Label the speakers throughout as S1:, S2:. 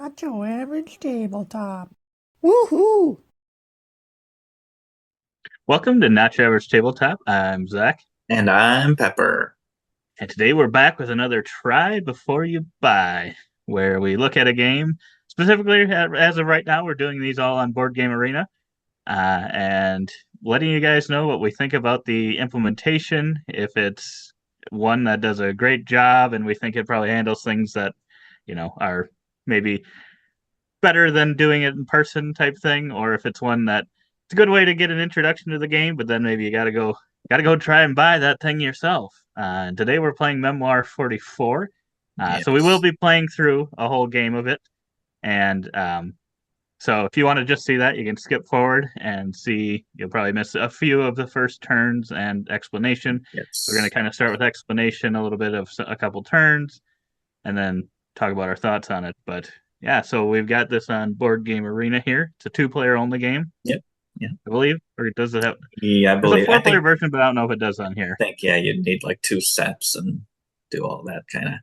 S1: Not your average tabletop. Woohoo!
S2: Welcome to Not Your Average Tabletop. I'm Zach,
S3: And I'm Pepper.
S2: and today we're back with another Try Before You Buy, where we look at a game. Specifically, as of right now, we're doing these all on Board Game Arena, and letting you guys know what we think about the implementation. If it's one that does a great job, and we think it probably handles things that, are maybe better than doing it in person type thing, or if it's one that it's a good way to get an introduction to the game, but then maybe you gotta go try and buy that thing yourself. And today we're playing Memoir 44. So we will
S3: Yes.
S2: be playing through a whole game of it. And so if you want to just see that, you can skip forward and see. You'll probably miss a few of the first turns and explanation. We're going to
S3: Yes.
S2: kind of start with explanation, a little bit of a couple turns, and then talk about our thoughts on it. But yeah, so we've got this on Board Game Arena here. It's a two-player only game,
S3: Yep. Yeah.
S2: I believe, or does it have?
S3: Yeah, I
S2: There's a
S3: believe. I
S2: four-player
S3: think.
S2: version, but I don't know if it does on here.
S3: Think. Yeah, you'd need like two sets and do all that kind of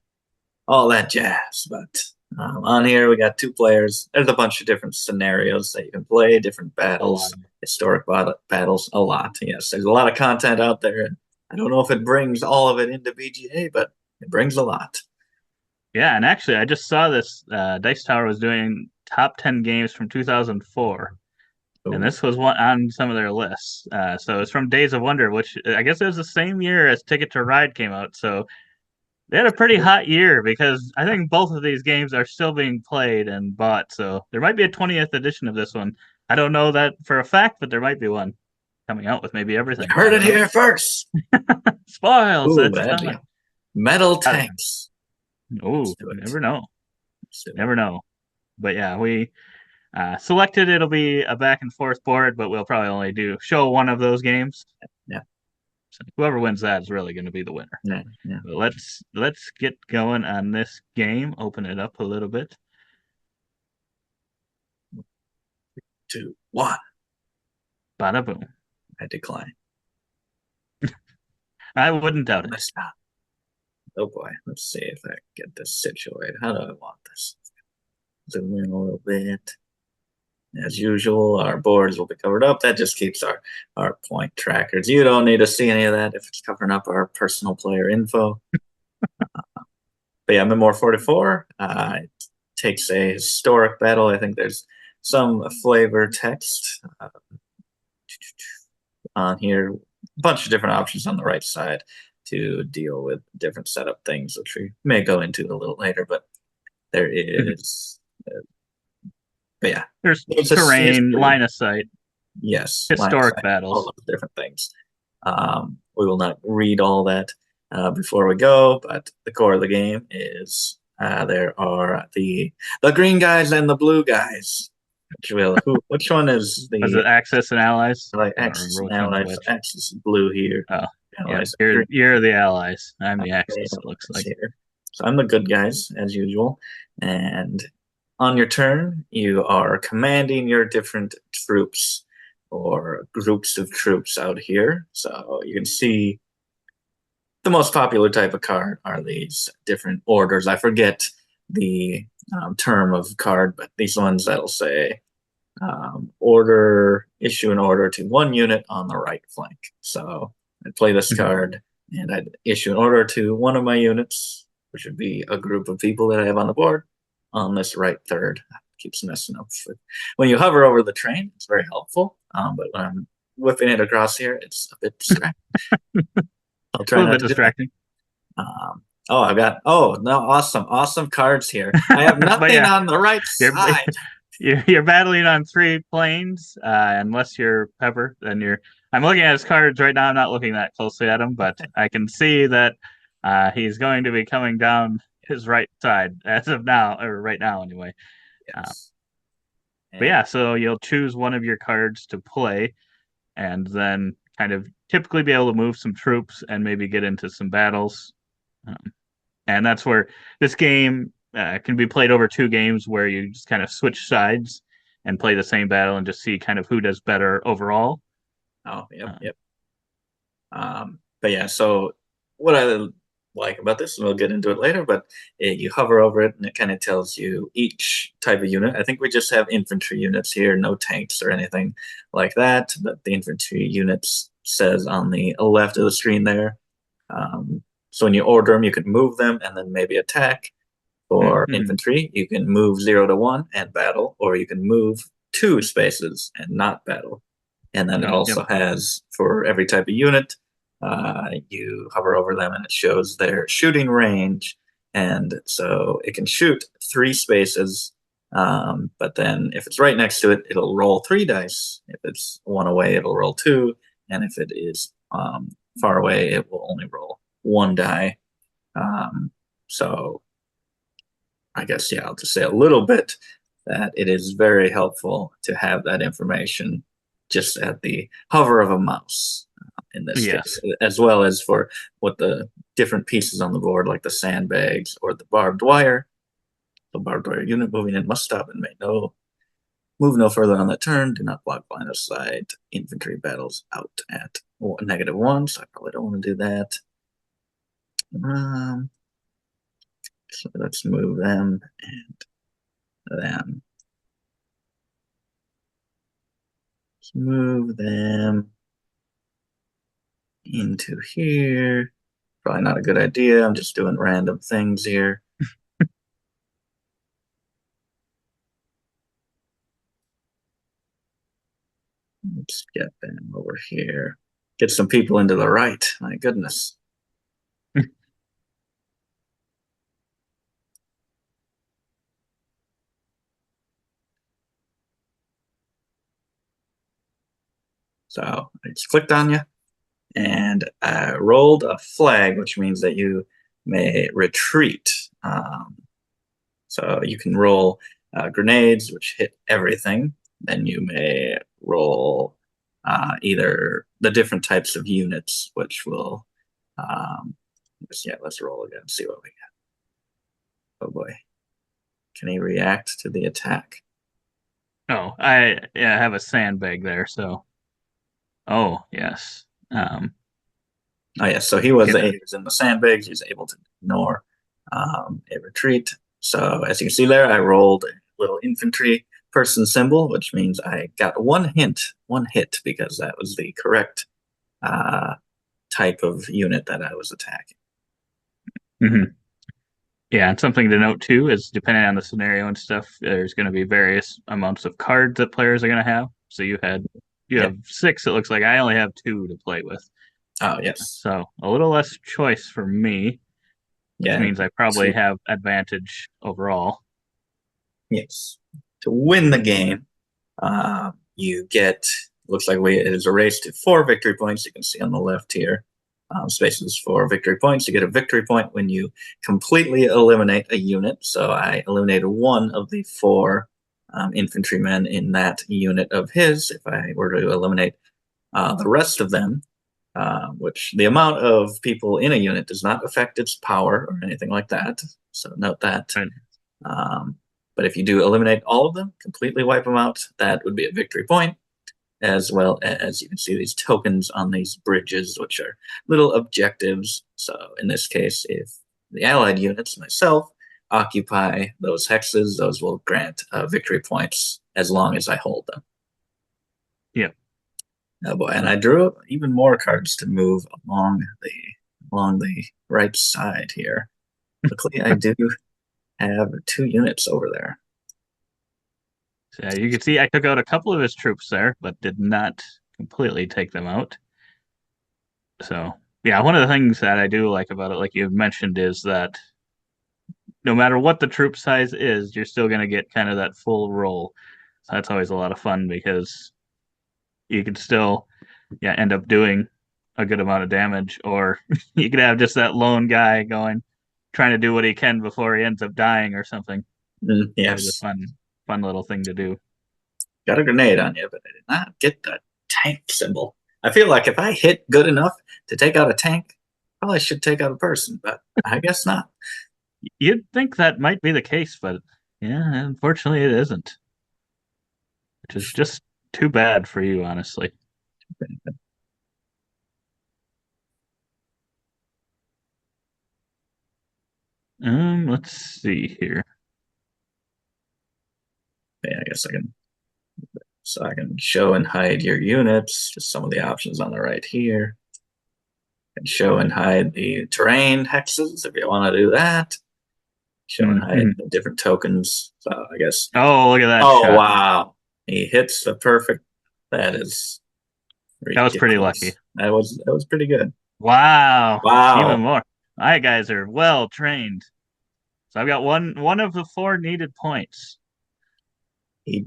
S3: all that jazz. But on here we got two players. There's a bunch of different scenarios that you can play, different
S2: A lot.
S3: battles, historic battles. A lot. Yes, there's a lot of content out there. I don't know if it brings all of it into BGA, but it brings a lot.
S2: Yeah, and actually, I just saw this. Dice Tower was doing top 10 games from 2004, and
S3: Ooh.
S2: this was one on some of their lists. So it's from Days of Wonder, which I guess it was the same year as Ticket to Ride came out. So they had a pretty hot year because I think both of these games are still being played and bought. So there might be a 20th edition of this one. I don't know that for a fact, but there might be one coming out with maybe
S3: You
S2: everything. I
S3: heard it
S2: don't know.
S3: here first.
S2: Spoils.
S3: Ooh,
S2: That's
S3: that'd be
S2: fine.
S3: metal
S2: Uh,
S3: tanks.
S2: Oh,
S3: Let's do it.
S2: never know.
S3: Let's do it.
S2: Never know. But yeah, we selected. It'll be a back and forth board, but we'll probably only do show one of those games.
S3: Yeah.
S2: So whoever wins that is really going to be the winner.
S3: Yeah. Yeah.
S2: But let's get going on this game. Open it up a little bit.
S3: 2, 1.
S2: Bada boom.
S3: I decline.
S2: I wouldn't doubt it.
S3: Let's not. Oh boy. Let's see if I can get this situated. How do I want this? Zoom in a little bit. As usual, our boards will be covered up. That just keeps our point trackers. You don't need to see any of that if it's covering up our personal player info. But yeah, Memoir 44 it takes a historic battle. I think there's some flavor text on here. A bunch of different options on the right side to deal with different setup things, which we may go into a little later. But there is, but yeah,
S2: There's
S3: it's
S2: terrain,
S3: history.
S2: line of sight,
S3: Yes, line of
S2: historic
S3: sight, all
S2: battles.
S3: those different things. We will not read all that before we go, but the core of the game is there are the green guys and the blue guys. Which one is
S2: Was
S3: the
S2: it Axis and Allies?
S3: like
S2: I don't
S3: Axis
S2: remember
S3: and
S2: which one's
S3: Allies?
S2: which.
S3: Axis is blue here.
S2: Oh, yeah.
S3: Allies are
S2: You're
S3: green.
S2: you're the Allies. I'm the
S3: Okay,
S2: Axis. It looks
S3: Allies
S2: like.
S3: here. So I'm the good guys as usual, and on your turn, you are commanding your different troops or groups of troops out here. So you can see the most popular type of card are these different orders. I forget the term of card, but these ones that'll say issue an order to one unit on the right flank. So I'd play this
S2: Mhm.
S3: card and I'd issue an order to one of my units, which would be a group of people that I have on the board on this right third. Keeps messing up. When you hover over the train, it's very helpful. But when I'm whipping it across here, it's a bit distracting. I'll
S2: A
S3: try
S2: little
S3: not
S2: bit
S3: to do that.
S2: distracting.
S3: Oh no, awesome cards here. I have
S2: But
S3: nothing
S2: yeah,
S3: on the right
S2: you're
S3: side.
S2: you're battling on three planes. Unless you're Pepper, then you're. I'm looking at his cards right now. I'm not looking that closely at him, but I can see that he's going to be coming down his right side as of now, or right now anyway. Uh,
S3: Yes.
S2: but
S3: And
S2: yeah, so you'll choose one of your cards to play, and then kind of typically be able to move some troops and maybe get into some battles. Um, and that's where this game can be played over two games where you just kind of switch sides and play the same battle and just see kind of who does better overall.
S3: oh, yep,
S2: Uh,
S3: yep. But yeah, so what I like about this, and we'll get into it later, but you hover over it and it kind of tells you each type of unit. I think we just have infantry units here, no tanks or anything like that, but the infantry units says on the left of the screen there. So when you order them, you can move them and then maybe attack. For
S2: Mm-hmm.
S3: infantry, you can move 0 to 1 and battle, or you can move 2 spaces and not battle. And then it
S2: Yep.
S3: also has for every type of unit, you hover over them and it shows their shooting range. And so it can shoot 3 spaces, but then if it's right next to it, it'll roll 3 dice. If it's one away, it'll roll two. And if it is far away, it will only roll one die. So I guess, yeah, I'll just say a little bit that it is very helpful to have that information just at the hover of a mouse in this case,
S2: Yes.
S3: as well as for what the different pieces on the board, like the sandbags or the barbed wire. The barbed wire unit moving in must stop and move no further on the turn. Do not block line of sight. Infantry battles out at -1, so I probably don't want to do that. So let's move them and them. Let's move them into here. Probably not a good idea. I'm just doing random things here. Let's get them over here. Get some people into the right. My goodness. So I just clicked on you and I rolled a flag, which means that you may retreat. So you can roll grenades, which hit everything. Then you may roll either the different types of units, which will, let's roll again, see what we got. Oh boy. Can he react to the attack?
S2: Oh, I have a sandbag there, so oh yes.
S3: Oh yeah, so he was in the sandbags. He was able to ignore a retreat. So as you can see there, I rolled a little infantry person symbol, which means I got one hit, because that was the correct uh, type of unit that I was attacking.
S2: Mhm. Yeah, and something to note too is depending on the scenario and stuff, there's going to be various amounts of cards that players are going to have. So you
S3: Yeah.
S2: have six. It looks like I only have two to play with.
S3: Oh yes.
S2: So a little less choice for me, which
S3: Yeah.
S2: means I probably have advantage overall.
S3: Yes. To win the game, you get, looks like it is a race to 4 victory points. You can see on the left here, spaces for victory points. You get a victory point when you completely eliminate a unit. So I eliminated one of the 4 infantrymen in that unit of his. If I were to eliminate the rest of them, which the amount of people in a unit does not affect its power or anything like that. So note that.
S2: Right.
S3: But if you do eliminate all of them, completely wipe them out, that would be a victory point, as well as you can see these tokens on these bridges, which are little objectives. So in this case, if the allied units, myself, occupy those hexes, those will grant victory points as long as I hold them.
S2: Yep.
S3: Oh boy, and I drew even more cards to move along the right side here. Luckily, I do have 2 units over there.
S2: So you can see I took out a couple of his troops there, but did not completely take them out. So yeah, one of the things that I do like about it, like you mentioned, is that no matter what the troop size is, you're still going to get kind of that full roll. So that's always a lot of fun because you can still, yeah, end up doing a good amount of damage, or you could have just that lone guy going, trying to do what he can before he ends up dying or something. Always a
S3: Yes.
S2: fun little thing to do.
S3: Got a grenade on you, but I did not get the tank symbol. I feel like if I hit good enough to take out a tank, probably should take out a person, but I guess not.
S2: You'd think that might be the case, but yeah, unfortunately, it isn't. Which is just too bad for you, honestly. Let's see here.
S3: Yeah, I guess I can. So I can show and hide your units. Just some of the options on the right here. And show and hide the terrain hexes if you want to do that. Show and hide
S2: Mhm.
S3: the different tokens. So I guess.
S2: Oh, look at that
S3: Oh
S2: shot.
S3: wow, he hits the perfect. That is
S2: That was pretty lucky.
S3: ridiculous. That was pretty good.
S2: Wow. Even
S3: Wow.
S2: more. My guys are well trained. So I've got one of the four needed points.
S3: He,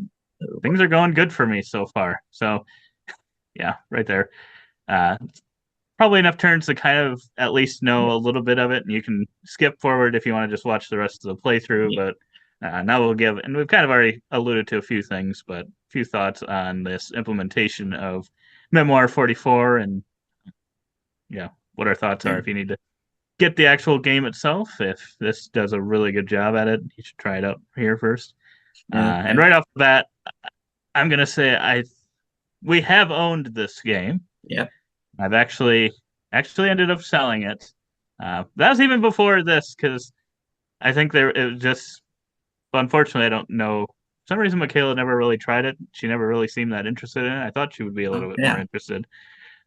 S2: Things are going good for me so far. So yeah, right there. Uh, Probably enough turns to kind of at least know a little bit of it, and you can skip forward if you want to just watch the rest of the playthrough.
S3: yeah,
S2: But now we'll give, and we've kind of already alluded to a few things, but a few thoughts on this implementation of Memoir 44, and yeah, what our thoughts are.
S3: yeah.
S2: If you need to get the actual game itself, if this does a really good job at it, you should try it out here first. And
S3: Okay.
S2: right off the bat, I'm gonna say we have owned this game.
S3: Yeah.
S2: I've actually ended up selling it. That was even before this because I think there it was just unfortunately I don't know. For some reason Michaela never really tried it. She never really seemed that interested in it. I thought she would be a
S3: Oh,
S2: little bit more
S3: yeah.
S2: interested.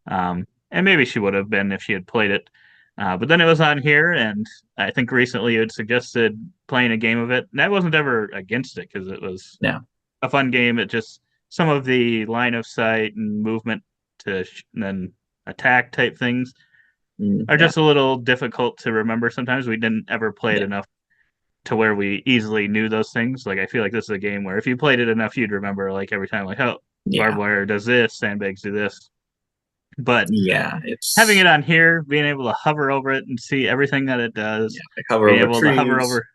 S2: And maybe she would have been if she had played it. But then it was on here, and I think recently you had suggested playing a game of it. And I wasn't ever against it because it was
S3: Yeah.
S2: a fun game. It just some of the line of sight and movement and then attack type things are
S3: Yeah.
S2: just a little difficult to remember sometimes. We didn't ever play it
S3: Yeah.
S2: enough to where we easily knew those things. Like I feel like this is a game where if you played it enough, you'd remember like every time, like, oh, barbed
S3: Yeah.
S2: wire does this, sandbags do this. But
S3: Yeah.
S2: having
S3: It's
S2: it on here, being able to hover over it and see everything that it
S3: yeah.
S2: does,
S3: They cover
S2: being
S3: over
S2: able to hover
S3: trees.
S2: over,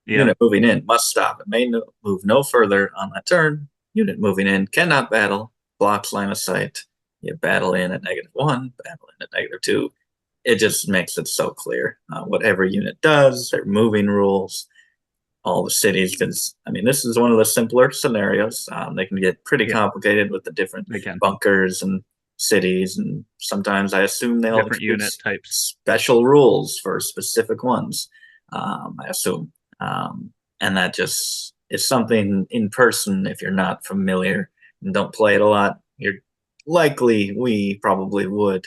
S2: yep,
S3: Unit moving in must stop. It may move no further on that turn. Unit moving in cannot battle. Blocks line of sight. You battle in at -1, battle in at -2. It just makes it so clear what every unit does, their moving rules, all the cities. Because I mean, this is one of the simpler scenarios. They can get pretty
S2: yep,
S3: complicated with the different
S2: they can.
S3: bunkers and cities, and sometimes I assume they'll
S2: Different
S3: introduce
S2: unit types.
S3: special rules for specific ones. I assume, and that just is something in person. If you're not familiar and don't play it a lot, you're likely we probably would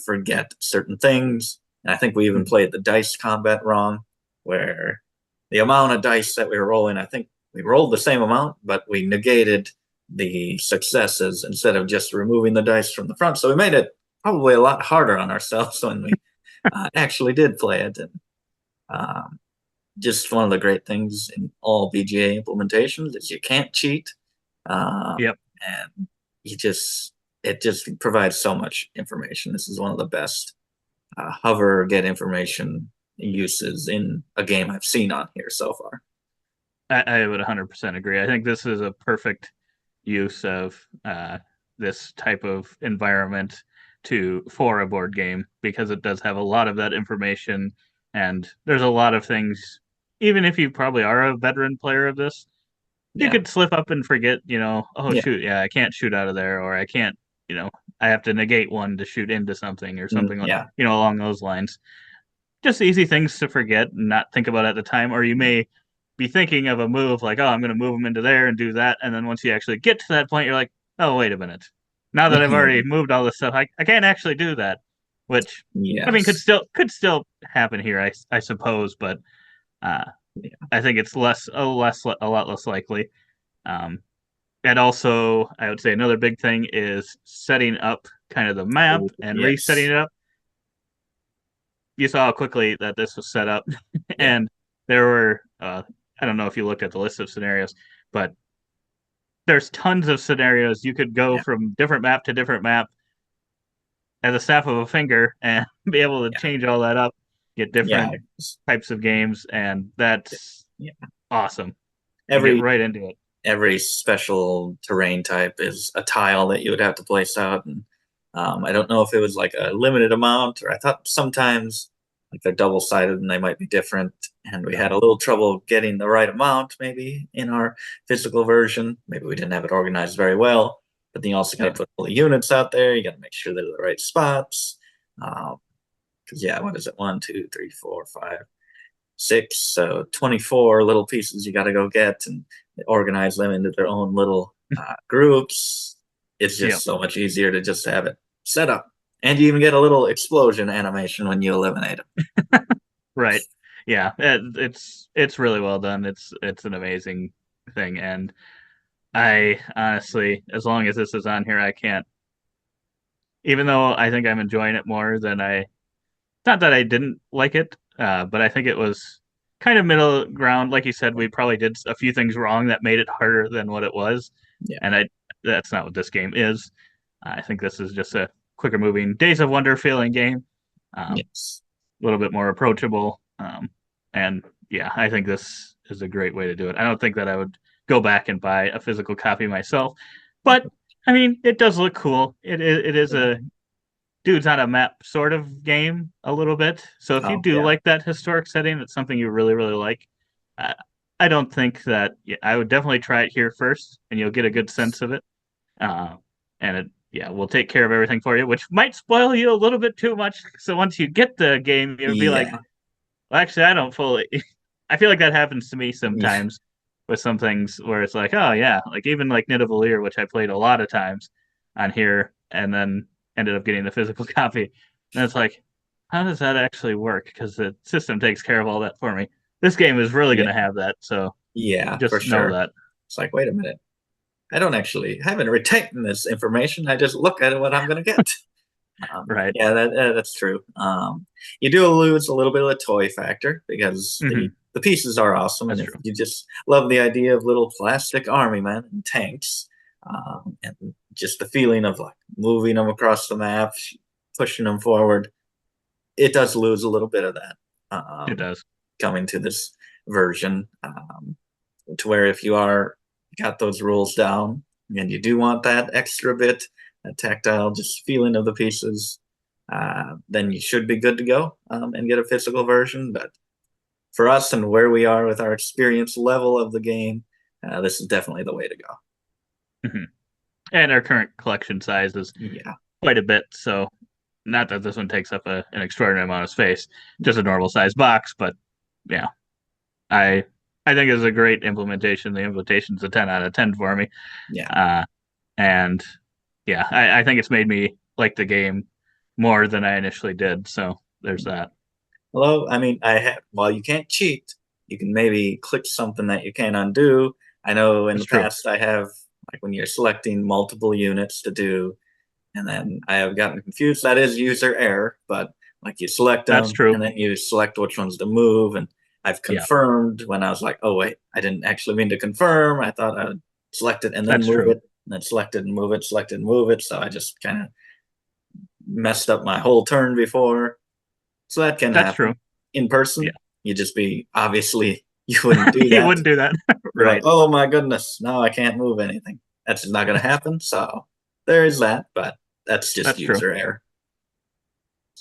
S3: forget certain things. And I think we even
S2: Mhm.
S3: played the dice combat wrong, where the amount of dice that we were rolling, I think we rolled the same amount, but we negated the successes instead of just removing the dice from the front. So we made it probably a lot harder on ourselves when we actually did play it. And um, just one of the great things in all BGA implementations is you can't cheat. Um,
S2: Yep.
S3: and you just it just provides so much information. This is one of the best hover get information uses in a game I've seen on here so far.
S2: I would 100% agree. I think this is a perfect use of this type of environment for a board game because it does have a lot of that information, and there's a lot of things. Even if you probably are a veteran player of this, you
S3: Yeah,
S2: could slip up and forget. Oh
S3: yeah,
S2: shoot, yeah, I can't shoot out of there, or I can't. I have to negate one to shoot into something, or something like
S3: yeah,
S2: along those lines. Just easy things to forget and not think about at the time, or you
S3: yeah,
S2: may be thinking of a move like, oh, I'm going to move them into there and do that, and then once you actually get to that point, you're like, oh, wait a minute. Now that I've already moved all this stuff, I can't actually do that, which I mean
S3: yes,
S2: could still happen here, I suppose, but uh,
S3: yeah.
S2: I think it's a lot less likely. Um, and also, I would say another big thing is setting up kind of the map
S3: Oh,
S2: and resetting
S3: yes,
S2: it up. You saw how quickly that this was set up,
S3: yeah,
S2: and there were I don't know if you looked at the list of scenarios, but there's tons of scenarios you could go
S3: yeah,
S2: from different map to different map at the snap of a finger and be able to
S3: yeah,
S2: change all that up, get
S3: yeah.
S2: different types of games, and that's
S3: Yeah.
S2: awesome. You get
S3: Every
S2: right into it.
S3: every special terrain type is a tile that you would have to place out. And I don't know if it was like a limited amount, or I thought sometimes like they're double sided and they might be different. And we
S2: Yep.
S3: had a little trouble getting the right amount maybe in our physical version. Maybe we didn't have it organized very well. But then you also got to
S2: Yeah.
S3: put all the units out there. You got to make sure they're the right spots. Because yeah, what is it? One, two, three, four, five. 6, so 24 little pieces you got to go get and organize them into their own little groups. It's
S2: Yep.
S3: just so much easier to just have it set up. And you even get a little explosion animation when you eliminate them.
S2: Right. Yeah. It's really well done. It's an amazing thing, and I honestly, as long as this is on here, I can't. Even though I think I'm enjoying it more than I. Not that I didn't like it, but I think it was kind of middle ground. Like you said, we probably did a few things wrong that made it harder than what it was,
S3: Yeah.
S2: and I. That's not what this game is. I think this is just a quicker moving Days of Wonder feeling game.
S3: Yes.
S2: A little bit more approachable. And yeah, I think this is a great way to do it. I don't think that I would go back and buy a physical copy myself, but I mean, it does look cool. It is a dudes on a map sort of game a little bit. So if you
S3: Oh
S2: do
S3: yeah.
S2: like that historic setting, it's something you really really like. Uh, I don't think that yeah, I would definitely try it here first, and you'll get a good sense of it. Uh, and it yeah, we'll take care of everything for you, which might spoil you a little bit too much. So once you get the game, you'll be like,
S3: Yeah.
S2: well, actually, I don't fully. I feel like that happens to me
S3: Yeah.
S2: sometimes with some things where it's like, oh yeah, like even like Nidavellir, which I played a lot of times on here, and then ended up getting the physical copy. And it's like, how does that actually work? Because the system takes care of all that for me. This game is really going
S3: Yeah.
S2: to have that, so
S3: Yeah, for
S2: just know
S3: sure.
S2: that.
S3: It's like, wait a minute. I haven't retained this information. I just look at what I'm going to get.
S2: Right.
S3: Yeah, that's true. You do lose a little bit of the toy factor because
S2: Hmm.
S3: the pieces are awesome, and
S2: That's
S3: if
S2: true.
S3: you just love the idea of little plastic army men and tanks, and just the feeling of like moving them across the map, pushing them forward, it does lose a little bit of that
S2: It
S3: um,
S2: does.
S3: coming to this version. To where if you are got those rules down and you do want that extra bit, that tactile just feeling of the pieces, then you should be good to go and get a physical version. But for us and where we are with our experience level of the game, this is definitely the way to go.
S2: Hmm. And our current collection size is
S3: Yeah.
S2: quite a bit, so not that this one takes up an extraordinary amount of space, just a normal size box, but yeah, I I think it's a great implementation. The implementation's a 10 out of 10 for me.
S3: Yeah.
S2: Uh, and yeah, I think it's made me like the game more than I initially did. So there's that.
S3: Although, I mean, while you can't cheat, you can maybe click something that you can't undo. I know in
S2: That's
S3: the
S2: true.
S3: past I have, like when you're selecting multiple units to do, and then I have gotten confused. That is user error, but like you select
S2: That's
S3: them
S2: true.
S3: and then you select which ones to move. And I've
S2: Yeah,
S3: confirmed when I was like, oh, wait, I didn't actually mean to confirm. I thought I would select it and then
S2: that's
S3: move
S2: true.
S3: it, and then select it and move it, select it and move it. So I just kind of messed up my whole turn before. So that can
S2: That's true.
S3: happen in
S2: Yeah,
S3: person. You just be obviously you wouldn't do
S2: he
S3: that.
S2: wouldn't do that.
S3: You're like,
S2: Right.
S3: oh my goodness, now I can't move anything. That's just not going to happen. So there is that, but that's just
S2: That's true.
S3: user error.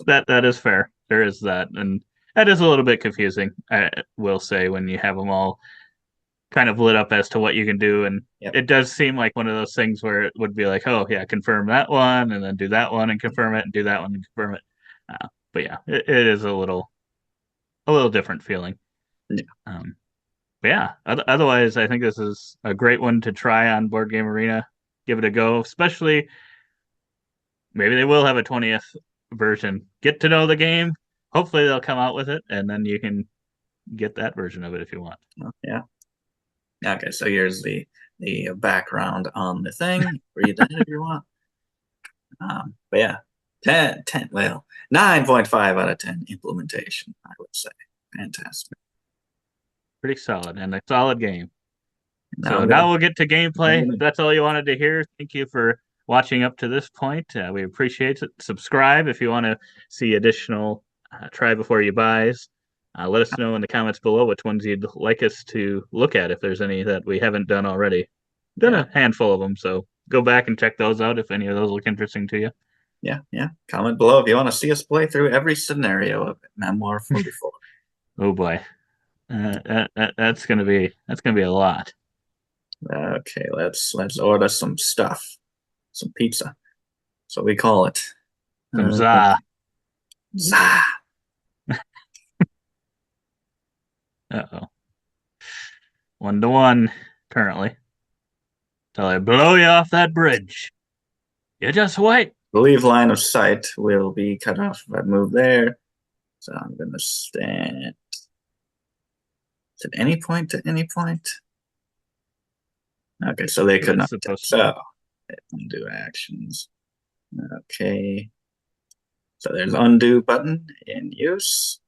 S2: That is fair. There is that, and that is a little bit confusing. I will say when you have them all kind of lit up as to what you can do, and
S3: Yep.
S2: it does seem like one of those things where it would be like, oh yeah, confirm that one, and then do that one and confirm it, and do that one and confirm it. But yeah, it is a little different feeling.
S3: Yeah.
S2: Um, but yeah, otherwise, I think this is a great one to try on Board Game Arena. Give it a go, especially maybe they will have a 20th version. Get to know the game. Hopefully, they'll come out with it, and then you can get that version of it if you want.
S3: Yeah. Okay, so here's the background on the thing. Read that if you want. But yeah, 10, well, 9.5 out of 10 implementation, I would say. Fantastic.
S2: Pretty solid and a solid game.
S3: Now
S2: So
S3: I'm
S2: now
S3: gonna,
S2: we'll get to
S3: I'm
S2: gameplay. If
S3: gonna,
S2: that's all you wanted to hear, thank you for watching up to this point. We appreciate it. Subscribe if you want to see additional try before you buys. Let us know in the comments below which ones you'd like us to look at if there's any that we haven't done already. Done
S3: yeah,
S2: a handful of them, so go back and check those out if any of those look interesting to you.
S3: yeah. Comment below if you want to see us play through every scenario of Memoir 44.
S2: Oh boy, that's gonna be a lot.
S3: Okay, let's order some stuff, some pizza. That's what we call it.
S2: Some
S3: Uh,
S2: za.
S3: za.
S2: Uh-oh. 1-1 currently. Till I blow you off that bridge. You just wait.
S3: I believe line of sight will be cut off if I move there. So I'm going to stand. Is it any point to any point? Okay, so they could
S2: It's
S3: not.
S2: supposed to.
S3: So undo actions. Okay. So there's undo button in use.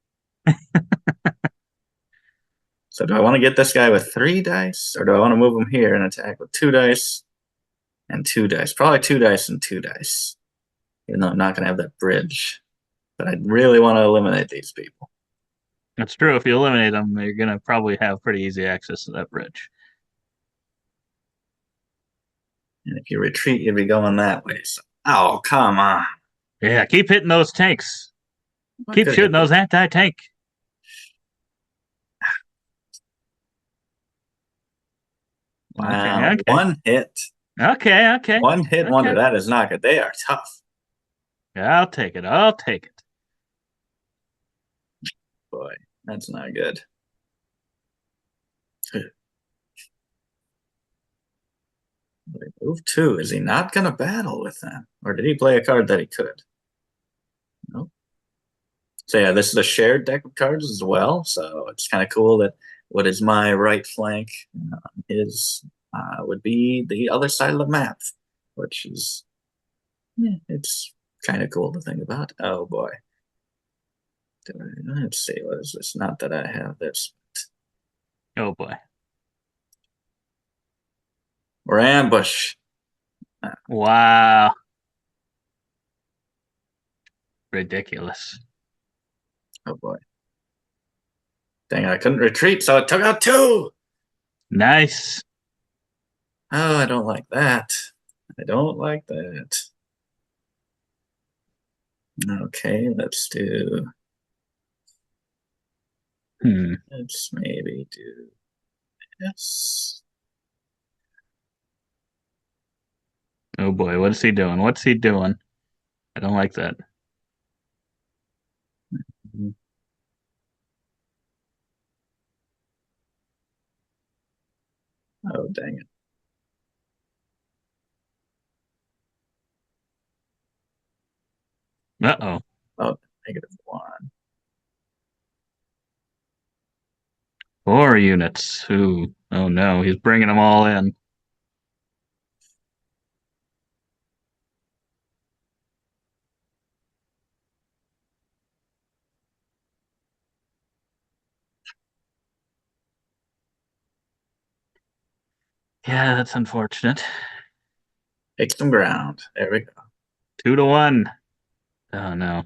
S3: So do I want to get this guy with 3 dice, or do I want to move him here and attack with 2 dice and 2 dice? Probably 2 dice and 2 dice, even though I'm not going to have that bridge. But I really want to eliminate these people.
S2: That's true. If you eliminate them, you're going to probably have pretty easy access to that bridge.
S3: And if you retreat, you'll be going that way. So, oh, come on.
S2: Yeah, keep hitting those tanks.
S3: What
S2: Keep
S3: could
S2: shooting
S3: I do?
S2: those anti-tank.
S3: Wow,
S2: Okay, okay.
S3: one hit.
S2: Okay, okay.
S3: One hit wonder.
S2: Okay.
S3: That is not good. They are tough.
S2: Yeah, I'll take it. I'll take it.
S3: Boy, that's not good. Move 2. Is he not going to battle with them? Or did he play a card that he could? Nope. So yeah, this is a shared deck of cards as well. So it's kind of cool that what is my right flank is would be the other side of the map, which is it's kind of cool to think about. Oh boy. Let's see, what is this? Not that I have this.
S2: Oh boy.
S3: Or ambush.
S2: Wow. Ridiculous.
S3: Oh boy. Dang, I couldn't retreat, so it took out 2.
S2: Nice.
S3: Oh, I don't like that. I don't like that. Okay, let's do. Let's maybe do this.
S2: Oh boy, what is he doing? What's he doing? I don't like that.
S3: Oh, dang it.
S2: Uh-oh.
S3: Oh, -1.
S2: 4 units. Ooh. Oh no, he's bringing them all in. Yeah, that's unfortunate.
S3: Take some ground. There we go.
S2: 2-1. Oh no.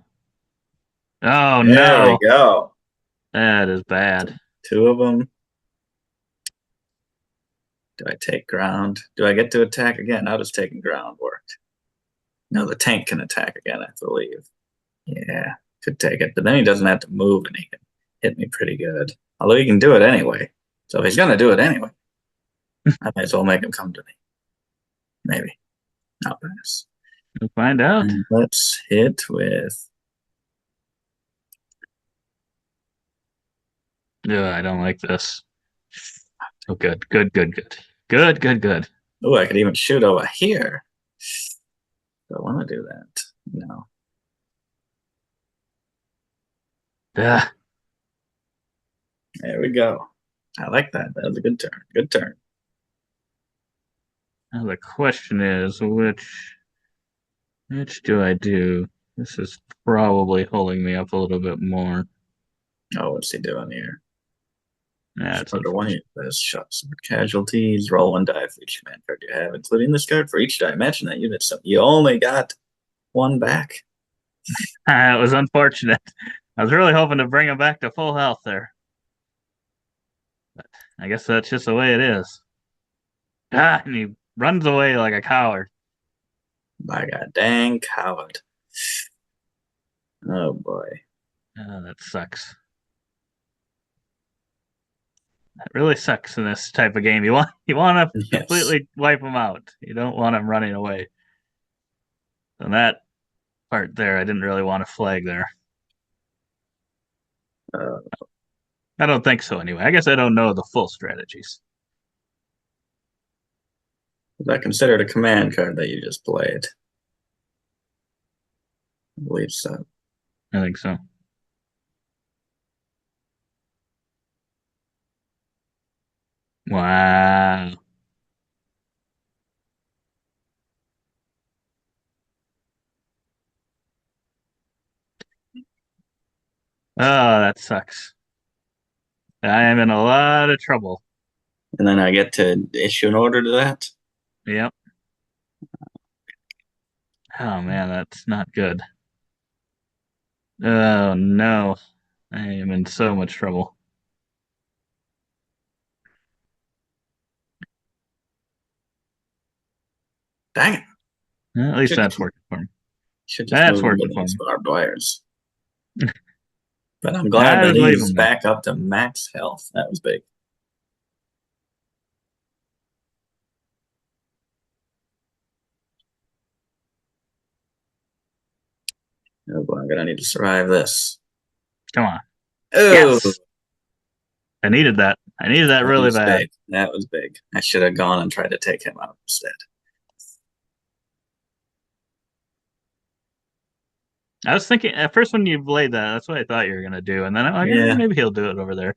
S2: Oh
S3: There we
S2: no.
S3: go.
S2: That is bad.
S3: 2 of them. Do I take ground? Do I get to attack again? How does taking ground work? No, the tank can attack again, I believe. Yeah, could take it. But then he doesn't have to move and he can hit me pretty good. Although he can do it anyway. So if he's going to do it anyway, I might as well make him come to me. Maybe. Not pass.
S2: We'll find out.
S3: And let's hit with.
S2: Yeah, I don't like this. Oh, good, good, good, good. Good, good, good.
S3: Oh, I could even shoot over here. Do I want to do that? No.
S2: Yeah.
S3: There we go. I like that. That was a good turn. Good turn.
S2: Now the question is, which do I do? This is probably holding me up a little bit more.
S3: Oh, what's he doing here?
S2: That's
S3: Under
S2: unfortunate.
S3: Best shots. Casualties. Roll 1 die for each command card you have, including this card for each dimension that unit. So you only got 1 back.
S2: It was unfortunate. I was really hoping to bring him back to full health there. But I guess that's just the way it is. And he runs away like a coward.
S3: My god, dang coward. Oh boy.
S2: Oh, that sucks. That really sucks in this type of game. You want to
S3: Yes.
S2: completely wipe him out. You don't want him running away. And that part there, I didn't really want to flag there.
S3: Uh,
S2: I don't think so anyway. I guess I don't know the full strategies.
S3: Is that considered a command card that you just played? I believe so.
S2: I think so. Wow. Oh, that sucks. I am in a lot of trouble.
S3: And then I get to issue an order to that.
S2: Yep. Oh man, that's not good. Oh no. I am in so much trouble.
S3: Dang it!
S2: Well, at least
S3: Should
S2: that's
S3: just
S2: working for me.
S3: should just
S2: That's
S3: move into
S2: working for
S3: these
S2: me.
S3: barbed wires. But I'm glad
S2: I
S3: that
S2: just leave
S3: he's
S2: them there.
S3: back up to max health. That was big. Oh boy, I'm gonna need to survive this.
S2: Come on.
S3: Oh,
S2: Yes. I needed that. I needed that
S3: that
S2: really
S3: was
S2: bad.
S3: big. That was big. I should have gone and tried to take him out instead.
S2: I was thinking at first when you played that, that's what I thought you were gonna do, and then I'm like,
S3: Yeah.
S2: maybe he'll do it over there.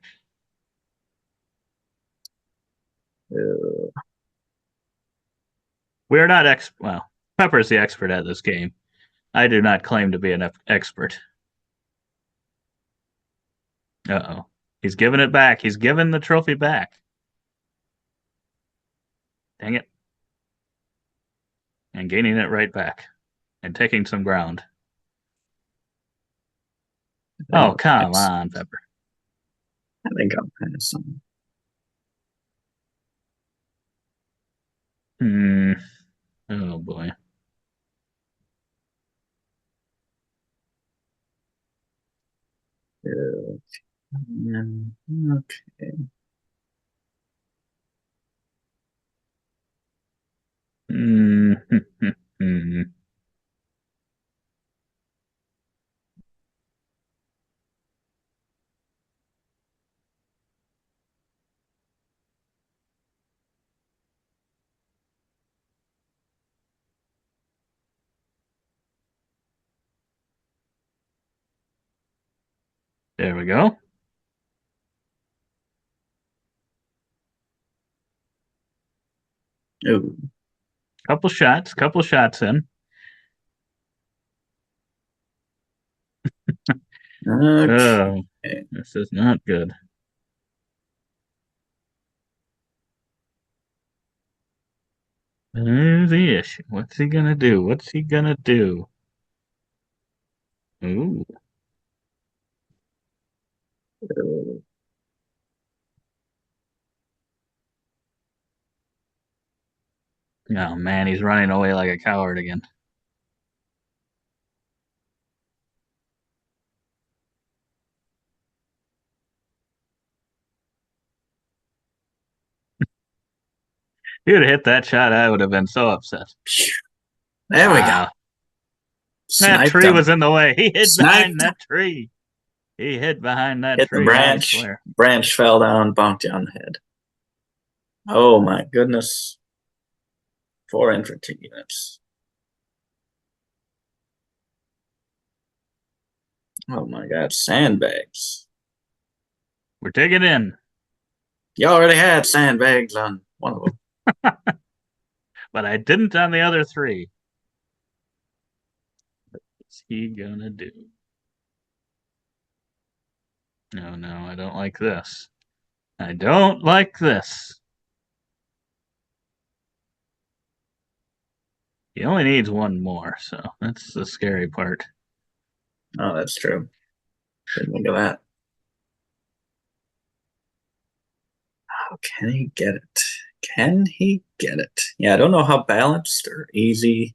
S3: Uh,
S2: We are not well, Pepper's the expert at this game. I do not claim to be an expert. Uh-oh. He's giving it back. He's giving the trophy back. Dang it. And gaining it right back. And taking some ground. Oh, come on, Pepper.
S3: I think I'm pass on.
S2: Hmm. Oh boy.
S3: Okay.
S2: Hmm. Hmm. There we go.
S3: Ooh.
S2: Couple shots in.
S3: Okay.
S2: Oh, this is not good. There's the issue. What's he gonna do? What's he gonna do? Ooh. Oh man, he's running away like a coward again. If he would have hit that shot, I would have been so upset.
S3: There we go.
S2: Wow. That
S3: Sniped
S2: tree
S3: him.
S2: was in the way. He hid behind
S3: Sniped him.
S2: that tree. He hid behind that
S3: Hit the
S2: tree, I
S3: branch.
S2: swear.
S3: Branch fell down, bonked you on the head. Oh my goodness. 4 infantry units. Oh my god, sandbags.
S2: We're digging in,
S3: You already had sandbags on one of them.
S2: but I didn't on the other three. What's he gonna do? No, no, I don't like this. I don't like this. He only needs one more, so that's the scary part.
S3: Oh, that's true. Didn't think of that. Oh, can he get it? Can he get it? Yeah, I don't know how balanced or easy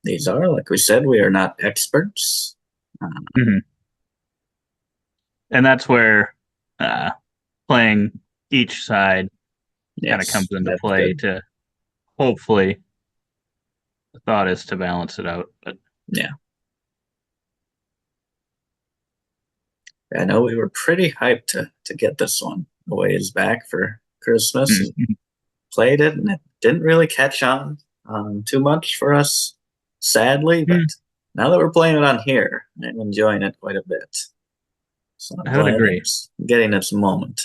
S3: these are. Like we said, we are not experts.
S2: Mhm. And that's where uh, playing each side kind of comes
S3: Yes,
S2: into
S3: that's
S2: play
S3: good.
S2: to hopefully the thought is to balance it out. But
S3: Yeah. I know we were pretty hyped to get this one a ways back for Christmas. Played it and it didn't really catch on too much for us, sadly. But now that we're playing it on here, I'm enjoying it quite a bit. So I'm
S2: I would
S3: glad that
S2: agree.
S3: it's getting its moment.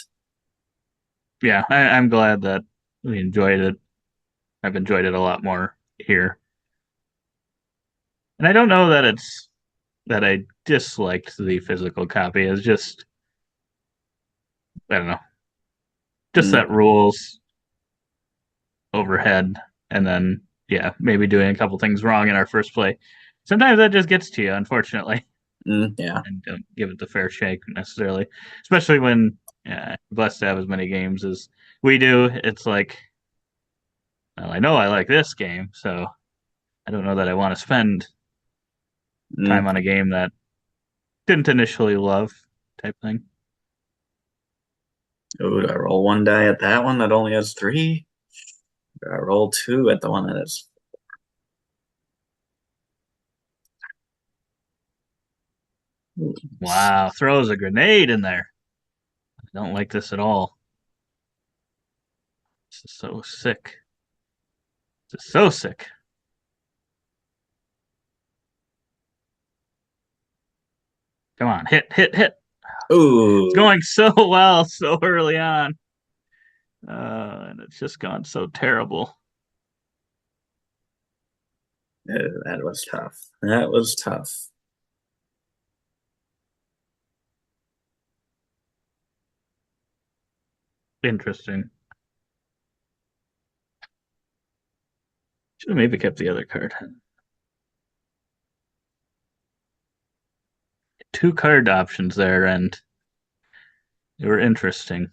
S2: Yeah, I'm glad that we enjoyed it. I've enjoyed it a lot more here. And I don't know that it's that I disliked the physical copy. It's just I don't know, just
S3: Mm,
S2: that rules overhead, and then yeah, maybe doing a couple things wrong in our first play. Sometimes that just gets to you, unfortunately,
S3: yeah.
S2: and don't give it the fair shake necessarily. Especially when blessed to have as many games as we do. It's like, well, I know I like this game, so I don't know that I want to spend
S3: Mm.
S2: time on a game that didn't initially love type thing.
S3: Ooh, do I roll one die at that one that only has three? Do I roll two at the one that has? Ooh,
S2: Wow, throws a grenade in there. I don't like this at all. This is so sick. This is so sick. Come on, hit, hit, hit. It's
S3: Ooh,
S2: going so well so early on. And it's just gone so terrible.
S3: that was tough. That was tough.
S2: Interesting. Should have maybe kept the other card. Two card options there, and they were interesting.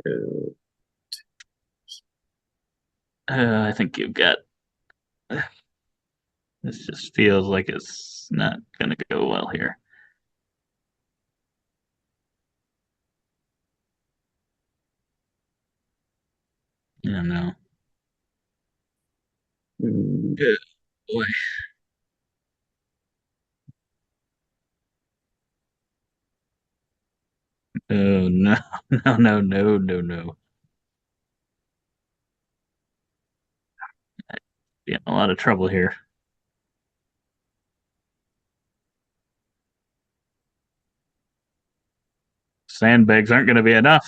S3: Ooh,
S2: I think you've got. This just feels like it's not going to go well here. I don't know.
S3: ooh.
S2: Good boy. Oh no, no, no, no, no, no. Be in a lot of trouble here. Sandbags aren't going to be enough.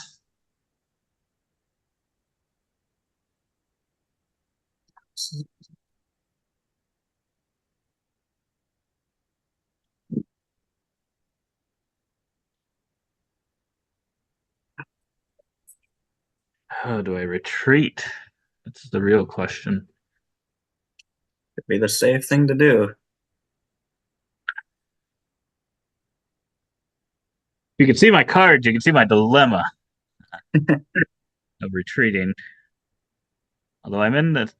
S2: How do I retreat? That's the real question.
S3: Could be the safe thing to do.
S2: You can see my cards. You can see my dilemma of retreating. Although I'm in the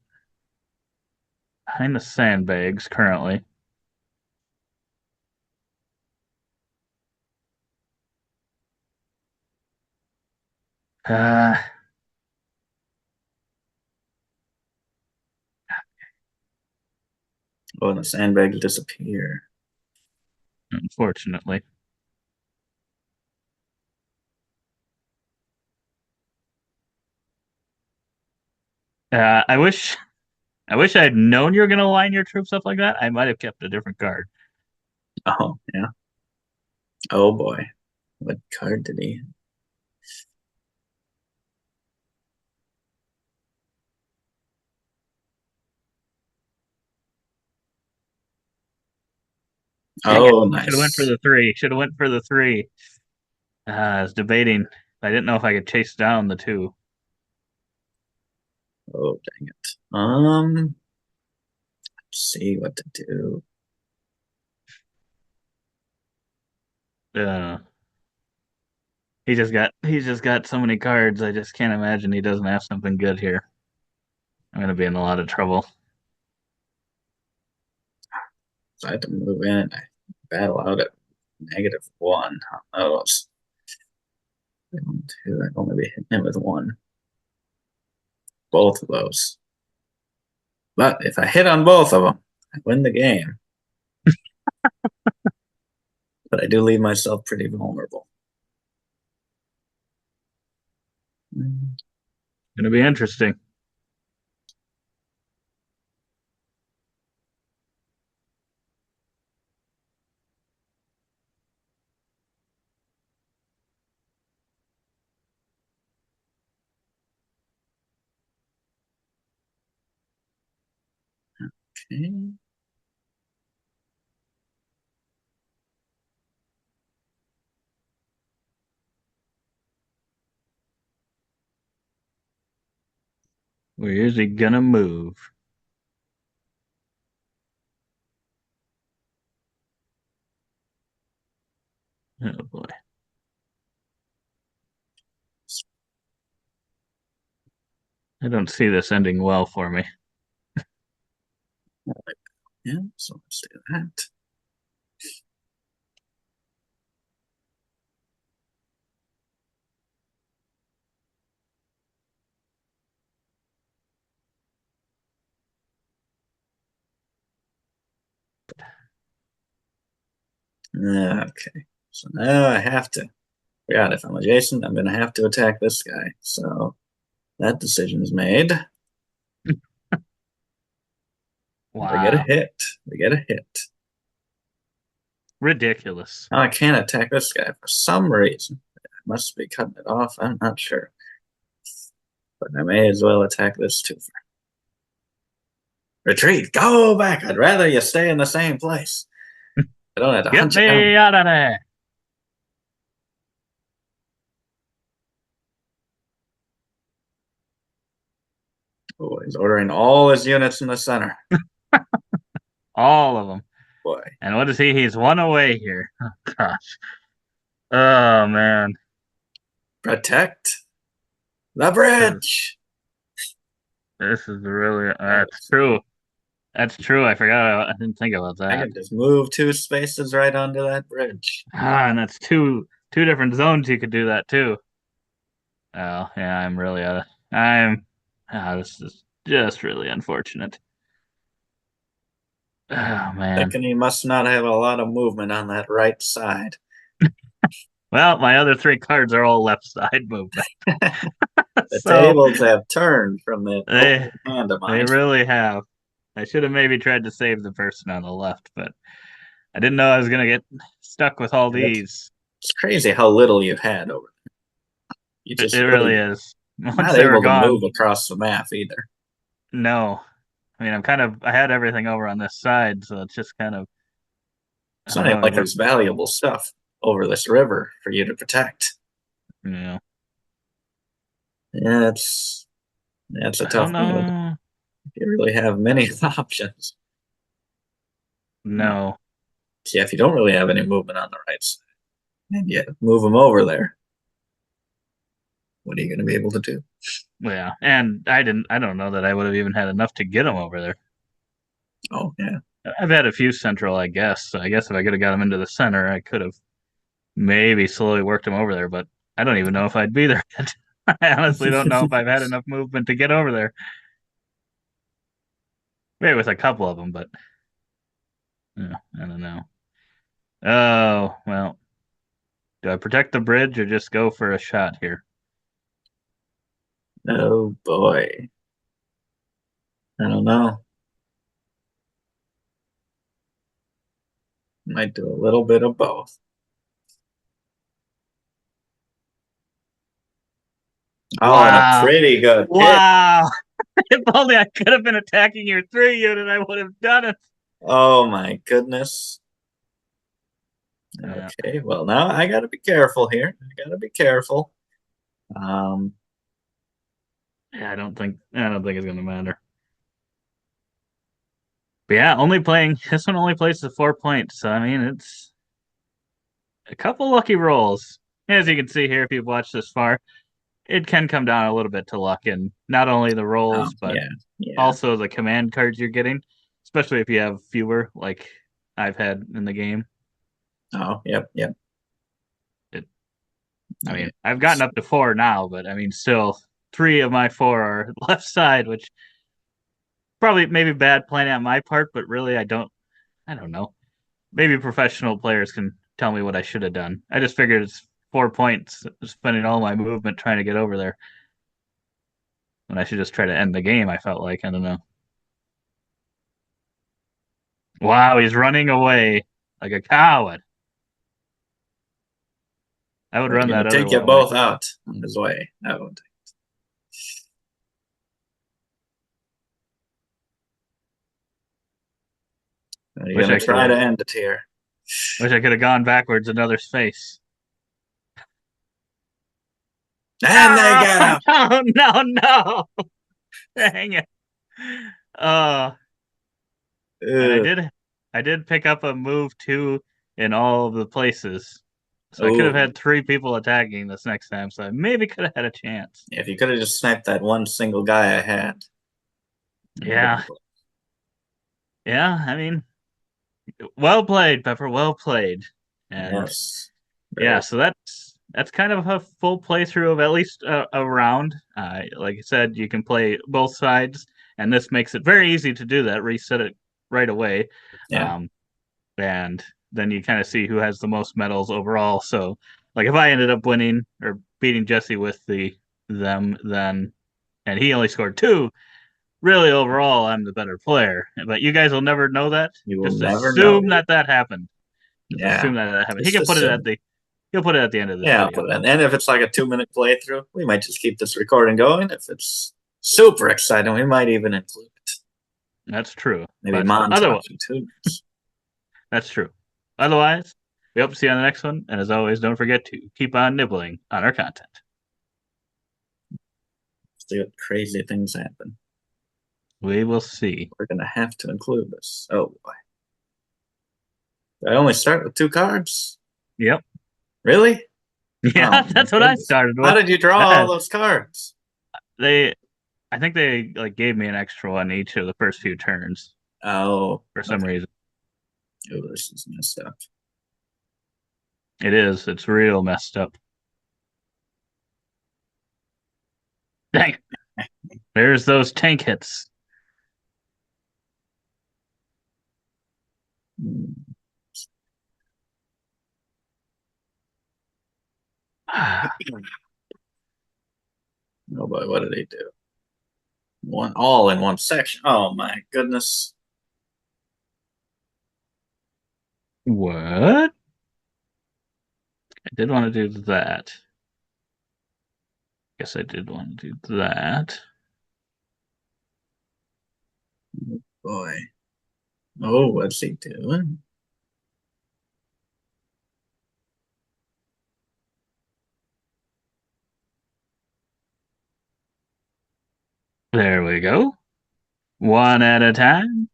S2: behind the sandbags currently. Uh,
S3: Oh, and the sandbags disappear.
S2: unfortunately. I wish I had known you were gonna line your troops up like that. I might have kept a different card.
S3: Oh, yeah. Oh boy. What card did he?
S2: Dang it!
S3: Oh,
S2: Should have went for
S3: nice.
S2: the three. Should have went for the three. I was debating. I didn't know if I could chase down the two.
S3: Oh, dang it. Let's see what to do.
S2: Uh, he's just got so many cards. I just can't imagine he doesn't have something good here. I'm gonna be in a lot of trouble.
S3: So I had to move in and I battle out at -1 on those. One, two, I'd only be hitting him with one. Both of those. But if I hit on both of them, I win the game. But I do leave myself pretty vulnerable.
S2: Gonna be interesting.
S3: Okay.
S2: Where is he gonna move? Oh boy. I don't see this ending well for me.
S3: Yeah, so let's do that. Okay. So now I have to. God, if I'm adjacent, I'm gonna have to attack this guy. So that decision is made. We get a
S2: Wow.
S3: hit. We get a hit.
S2: Ridiculous.
S3: Now I can't attack this guy for some reason. I must be cutting it off. I'm not sure. But I may as well attack this too. Retreat. Go back. I'd rather you stay in the same place. I don't have to
S2: Get
S3: hunt you down.
S2: me out of there.
S3: Oh, he's ordering all his units in the center.
S2: All of them.
S3: Boy.
S2: And what is he? He's one away here. Oh, gosh. Oh, man.
S3: Protect the
S2: This is,
S3: bridge.
S2: this is really, that's true. That's true. I forgot. I didn't think about
S3: I
S2: that.
S3: can just move 2 spaces right onto that bridge.
S2: Ah, and that's two different zones you could do that too. Oh, yeah, I'm really this is just really unfortunate. Oh man.
S3: Thinking he must not have a lot of movement on that right side.
S2: Well, my other three cards are all left side movement.
S3: The
S2: So
S3: tables have turned from that
S2: they
S3: opening hand of
S2: they
S3: mine.
S2: really have. I should have maybe tried to save the person on the left, but I didn't know I was gonna get stuck with all
S3: And
S2: these.
S3: it's crazy how little you've had over there. You
S2: It
S3: just
S2: really
S3: really
S2: is. Once
S3: not
S2: they were
S3: able to
S2: gone,
S3: move across the map either.
S2: no. I mean, I had everything over on this side, so it's just kind of, I
S3: It's
S2: don't
S3: not even
S2: know,
S3: like there's valuable stuff over this river for you to protect.
S2: you know,
S3: Yeah, it's a
S2: I don't
S3: tough move.
S2: know.
S3: You really have many options.
S2: No.
S3: Yeah, if you don't really have any movement on the right side, and you move them over there, what are you going to be able to do?
S2: Yeah, and I don't know that I would have even had enough to get them over there.
S3: Oh, yeah.
S2: I've had a few central, I guess. So I guess if I could have got them into the center, I could have maybe slowly worked them over there, but I don't even know if I'd be there yet. I honestly don't know if I've had enough movement to get over there. Maybe with a couple of them, but I don't know. Oh, well, do I protect the bridge or just go for a shot here?
S3: Oh, boy. I don't know. Might do a little bit of both. Oh, and a
S2: Wow.
S3: pretty good hit.
S2: Wow. If only I could have been attacking your 3 unit, I would have done it.
S3: Oh, my goodness.
S2: Yeah.
S3: Okay, well, now I got to be careful here. I got to be careful. Um,
S2: Yeah, I don't think it's gonna matter. But yeah, only playing this one only plays the 4 points, so I mean it's a couple lucky rolls. As you can see here, if you've watched this far, it can come down a little bit to luck in not only the
S3: oh,
S2: rolls, but
S3: yeah, yeah.
S2: also the command cards you're getting, especially if you have fewer, like I've had in the game.
S3: Oh, yep, yep.
S2: It, I
S3: Yeah.
S2: mean, I've gotten up to four now, but I mean, still, three of my four are left side, which probably maybe bad planning on my part, but really, I don't know. maybe professional players can tell me what I should have done. I just figured it's 4 points, spending all my movement trying to get over there. When I should just try to end the game, I felt like. I don't know. Wow, he's running away like a coward. I would
S3: We're
S2: run
S3: gonna
S2: that other
S3: take you
S2: one away.
S3: both out on his way. I won't. You're
S2: Wish
S3: gonna
S2: I could
S3: try
S2: have.
S3: to end it here.
S2: Wish I could have gone backwards another space.
S3: And they get him.
S2: Oh, no, no! Dang it! Uh, and
S3: Ugh.
S2: I did pick up a move too in all of the places, so I could have
S3: Oh,
S2: had three people attacking this next time. So I maybe could have had a chance.
S3: if you could have just sniped that one single guy I had, it would have been
S2: Yeah,
S3: close.
S2: yeah. I mean, well played, Pepper. Well played. And
S3: Yes.
S2: yeah,
S3: Very.
S2: so that's kind of a full playthrough of at least a round. Like I said, you can play both sides, and this makes it very easy to do that. Reset it right away,
S3: Yeah.
S2: um, and then you kind of see who has the most medals overall. So, like if I ended up winning or beating Jesse with them, then and he only scored two. Really, overall, I'm the better player. But you guys will never know that.
S3: You will
S2: Just
S3: never know.
S2: assume that happened. Just
S3: Yeah.
S2: assume that happened. He
S3: Just
S2: can put it at
S3: assume.
S2: the He'll put it at the end of this
S3: Yeah, I'll
S2: video.
S3: put it in. And if it's like a 2 minute playthrough, we might just keep this recording going. If it's super exciting, we might even include it.
S2: That's true.
S3: Maybe
S2: But
S3: montage in 2 minutes.
S2: that's true. Otherwise, we hope to see you on the next one. And as always, don't forget to keep on nibbling on our content.
S3: See what crazy things happen.
S2: We will see.
S3: We're gonna have to include this. Oh boy. I only start with 2 cards?
S2: Yep.
S3: Really?
S2: Yeah,
S3: Oh my
S2: that's what I
S3: goodness.
S2: started
S3: How
S2: with.
S3: did you draw all
S2: Man,
S3: those cards?
S2: they, I think they like gave me an extra one each of the first few turns
S3: Oh,
S2: for some
S3: okay.
S2: reason.
S3: Oh, this is messed up.
S2: It is. It's real messed up. Dang. There's those tank hits.
S3: Hmm. Oh boy, what did he do? One all in one section. Oh my goodness.
S2: What? I did want to do that. Guess I did want to do that.
S3: Oh boy. Oh, what's he doing?
S2: There we go. One at a time.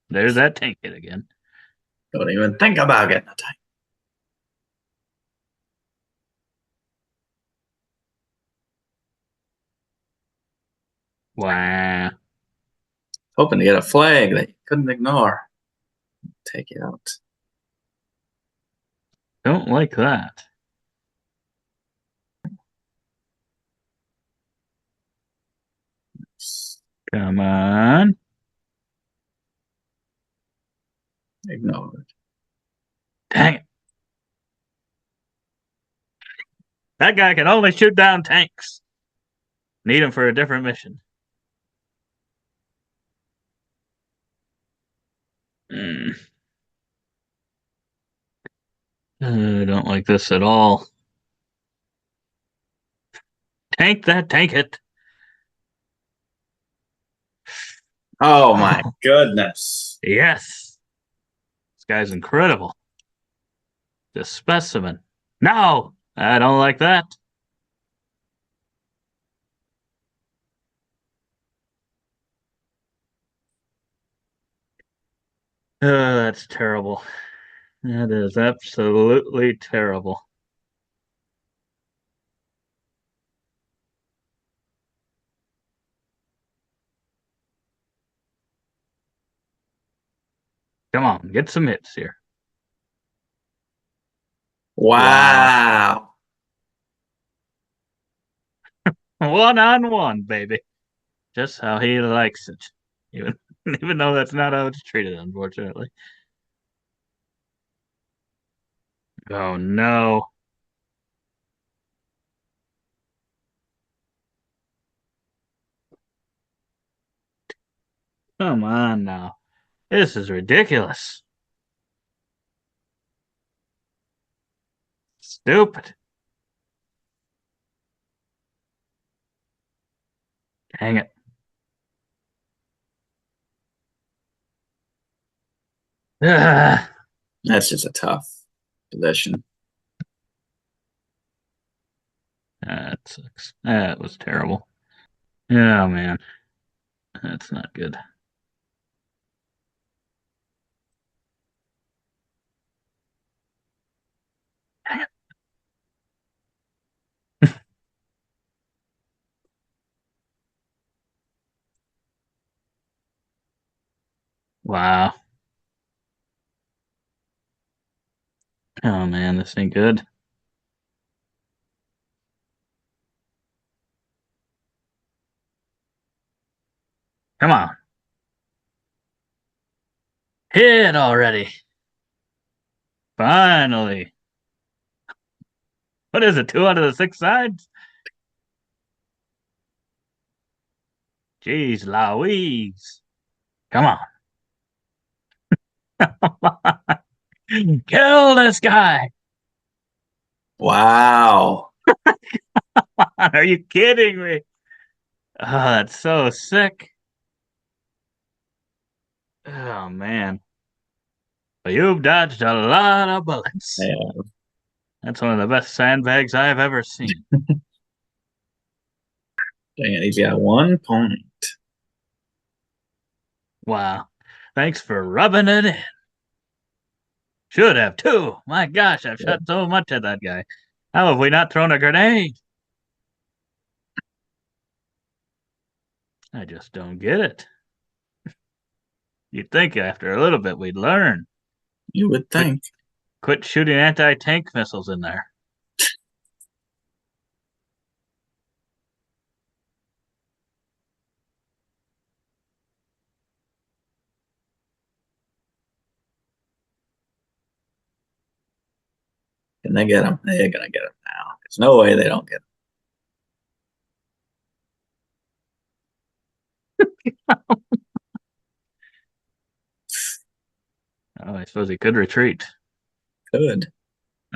S2: There's that tank hit again.
S3: Don't even think about getting a time.
S2: Wow.
S3: Hoping to get a flag that you couldn't ignore. Take it out.
S2: Don't like that. Come on.
S3: Ignore it.
S2: Dang it. That guy can only shoot down tanks. Need him for a different mission. Mm. I don't like this at all. Tank that tank hit.
S3: Oh my goodness.
S2: Yes. This guy's incredible. The specimen. No, I don't like that. That's terrible. That is absolutely terrible. Come on, get some hits here. Wow.
S3: Wow.
S2: 1-on-1, baby. Just how he likes it. Even Even though that's not how it's treated, unfortunately. Oh no. Come on now. This is ridiculous. Stupid. Dang it. Ah,
S3: That's just a tough possession.
S2: that sucks. That was terrible. Oh man. That's not good. Dang it. Wow. Oh man, this ain't good. Come on. Hit already. Finally. What is it? 2 out of the 6 sides? Jeez Louise. Come on. Kill this guy.
S3: Wow.
S2: Are you kidding me? Oh, that's so sick. Oh man. Well, you've dodged a lot of bullets.
S3: Yeah.
S2: That's one of the best sandbags I've ever seen.
S3: Dang it, he's got 1 point.
S2: Wow. Thanks for rubbing it in. Should have too. My gosh, I've shot so much at that guy. How have we not thrown a grenade? I just don't get it. You'd think after a little bit we'd learn.
S3: You would
S2: Quit,
S3: think.
S2: quit shooting anti-tank missiles in there.
S3: Can they get him? They're gonna get him now. There's no way they don't get him.
S2: Oh, I suppose he could retreat
S3: Could.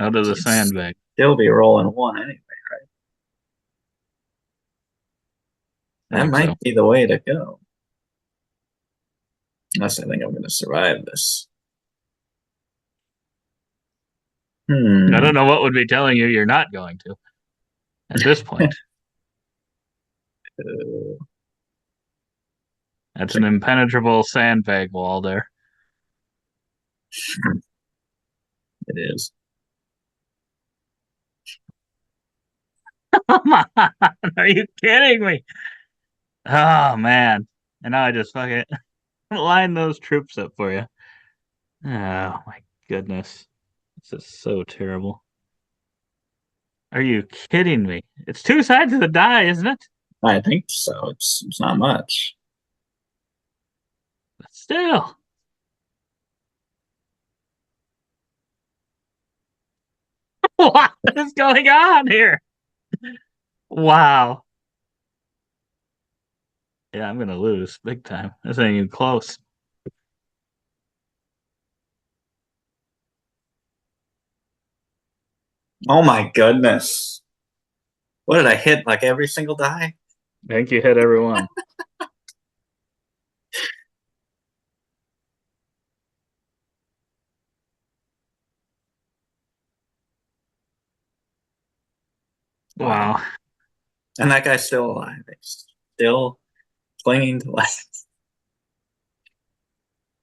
S2: out of the
S3: He'd
S2: sandbag.
S3: still be rolling 1 anyway, right?
S2: I
S3: That
S2: think
S3: might
S2: so.
S3: be the way to go. Unless I think I'm gonna survive this.
S2: I
S3: Hmm.
S2: don't know what would be telling you you're not going to at this point.
S3: Uh,
S2: That's an impenetrable sandbag wall there.
S3: it is.
S2: Come on. Are you kidding me? Oh, man. And now I just fucking line those troops up for you. Oh, my goodness. This is so terrible. Are you kidding me? It's 2 sides of the die, isn't it?
S3: I think so. It's not much.
S2: But still. What is going on here? Wow. Yeah, I'm gonna lose big time. This ain't even close.
S3: Oh my goodness. What did I hit? Like every single die?
S2: I think you hit everyone.
S3: Wow.
S2: Wow.
S3: And that guy's still alive. He's still clinging to life.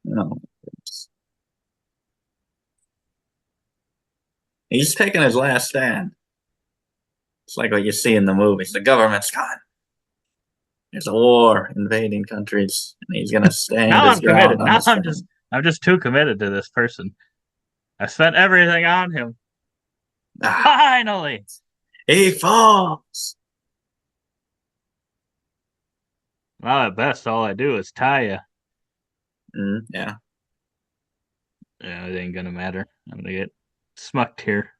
S3: No. He's taking his last stand. It's like what you see in the movies. The government's gone. There's a war invading countries, and he's gonna stand
S2: Now
S3: his
S2: I'm committed.
S3: ground on
S2: Now
S3: his friend.
S2: I'm just too committed to this person. I spent everything on him.
S3: Ah,
S2: Finally.
S3: he falls.
S2: Well, at best all I do is tie you.
S3: Yeah.
S2: Yeah, it ain't gonna matter. I'm gonna get smucked here.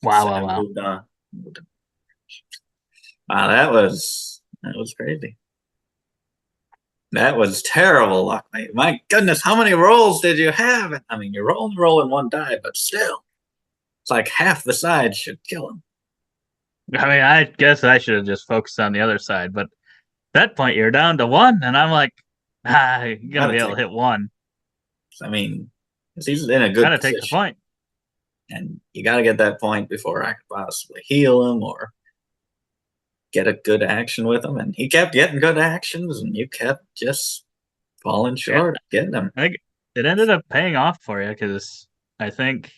S2: Wow,
S3: So
S2: wow,
S3: I
S2: wow.
S3: moved on. Wow, that was crazy. That was terrible luck, mate. My goodness, how many rolls did you have? I mean, you're only rolling one die, but still, it's like half the side should kill him.
S2: I mean, I guess I should have just focused on the other side, but at that point you're down to one, and I'm like, you're gonna
S3: Gotta
S2: be able to
S3: take.
S2: hit one.
S3: I mean, 'cause he's in a good
S2: Gotta take the
S3: position,
S2: point.
S3: and you got to get that point before I could possibly heal him or get a good action with him. And he kept getting good actions, and you kept just falling
S2: Yeah,
S3: short of getting him.
S2: I think it ended up paying off for you because I think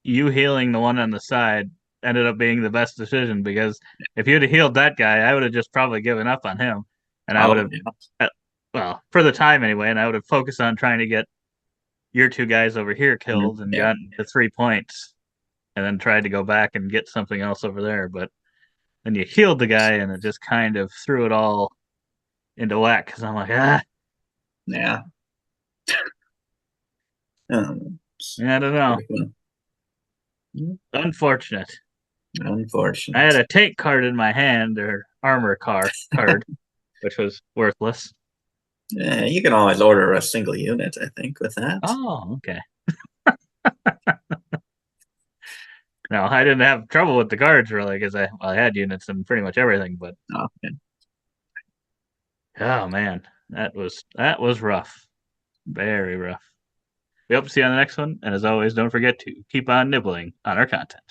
S2: you healing the one on the side ended up being the best decision because if you'd have healed that guy, I would have just probably given up on him, and I would
S3: Oh,
S2: have,
S3: yeah.
S2: well, for the time anyway, and I would have focused on trying to get your two guys over here killed and
S3: Yeah.
S2: gotten the 3 points, and then tried to go back and get something else over there. But then you healed the guy, and it just kind of threw it all into whack because I'm like,
S3: Yeah.
S2: I don't know.
S3: Pretty fun.
S2: Unfortunate. I had
S3: Unfortunate.
S2: a tank card in my hand or armor card, which was worthless.
S3: Yeah, you can always order a single unit, I think, with that.
S2: Oh, okay. No, I didn't have trouble with the cards really because I had units and pretty much everything. But
S3: Oh, yeah.
S2: oh man, that was rough, very rough. We hope to see you on the next one, and as always, don't forget to keep on nibbling on our content.